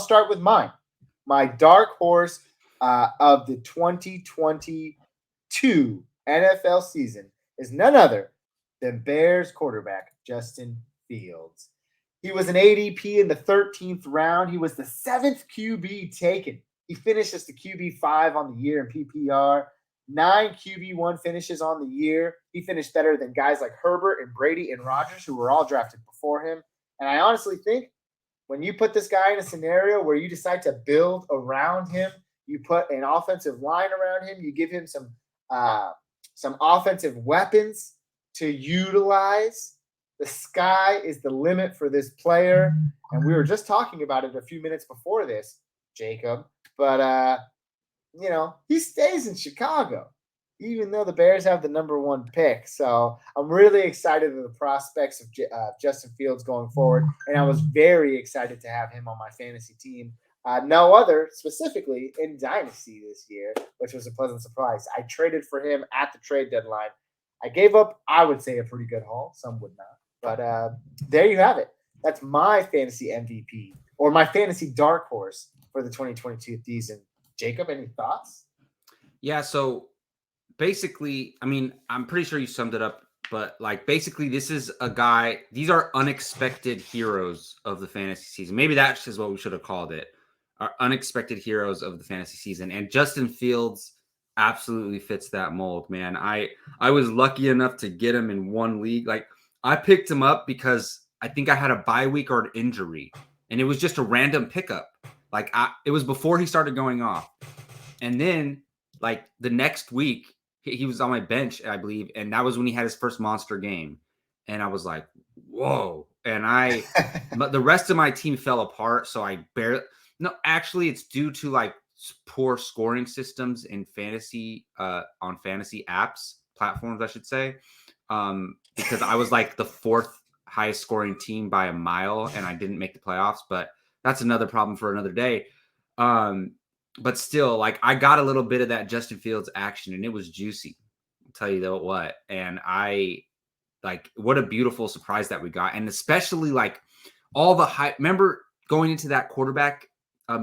start with mine. My dark horse of the 2022 NFL season is none other than Bears quarterback Justin Fields. He was an ADP in the 13th round. He was the seventh QB taken. He finished as the QB5 on the year in PPR. 9 QB1 finishes on the year. He finished better than guys like Herbert and Brady and Rodgers, who were all drafted before him. And I honestly think when you put this guy in a scenario where you decide to build around him, you put an offensive line around him, you give him some offensive weapons to utilize. The sky is the limit for this player, and we were just talking about it a few minutes before this, Jacob. But he stays in Chicago, even though the Bears have the number one pick. So I'm really excited at the prospects of Justin Fields going forward. And I was very excited to have him on my fantasy team. No other specifically in Dynasty this year, which was a pleasant surprise. I traded for him at the trade deadline. I gave up, I would say, a pretty good haul. Some would not. But there you have it. That's my fantasy MVP or my fantasy dark horse for the 2022 season. Jacob, any thoughts? Yeah, so basically, I mean, I'm pretty sure you summed it up, but like basically this is a guy, these are unexpected heroes of the fantasy season. Maybe that's just what we should have called it. Our unexpected heroes of the fantasy season. And Justin Fields absolutely fits that mold, man. I was lucky enough to get him in one league. Like I picked him up because I think I had a bye week or an injury, and it was just a random pickup. Like it was before he started going off. And then like the next week, he was on my bench, I believe, and that was when he had his first monster game. And I was like, whoa. And but the rest of my team fell apart, so I barely. No, actually, it's due to like poor scoring systems in fantasy, on fantasy apps platforms, I should say, because I was like the fourth highest scoring team by a mile, and I didn't make the playoffs. But that's another problem for another day. But still, like I got a little bit of that Justin Fields action, and it was juicy. I'll tell you though what. And what a beautiful surprise that we got, and especially like all the hype. Remember going into that quarterback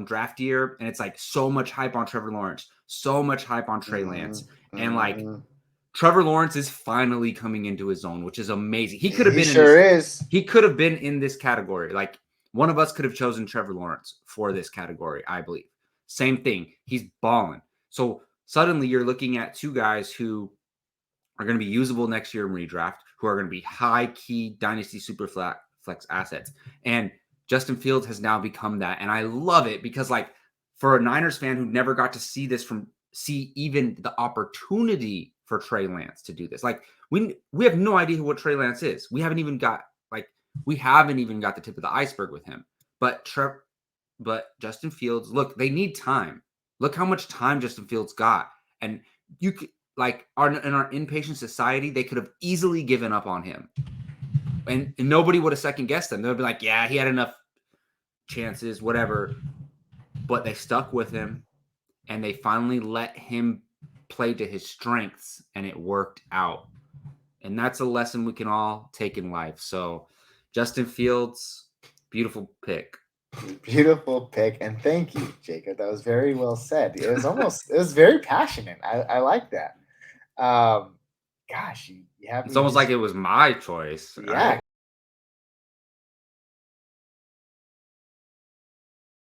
draft year, and it's like so much hype on Trevor Lawrence, so much hype on Trey Lance, and like Trevor Lawrence is finally coming into his own, which is amazing. He could have been He could have been in this category. Like one of us could have chosen Trevor Lawrence for this category, I believe. Same thing. He's balling. So suddenly you're looking at two guys who are going to be usable next year in redraft, who are going to be high key dynasty super flex assets. And Justin Fields has now become that. And I love it because like for a Niners fan who never got to see even the opportunity for Trey Lance to do this. Like we have no idea what Trey Lance is. We haven't even got the tip of the iceberg with him. But Justin Fields, look, they need time. Look how much time Justin Fields got. And you could like in our impatient society, they could have easily given up on him. And nobody would have second guessed him. They'd be like, yeah, he had enough chances, whatever. But they stuck with him, and they finally let him play to his strengths, and it worked out. And that's a lesson we can all take in life. So Justin Fields, beautiful pick. Beautiful pick. And thank you, Jacob. That was very well said. It was very passionate. I like that. Gosh, you have it's almost like it was my choice. Yeah,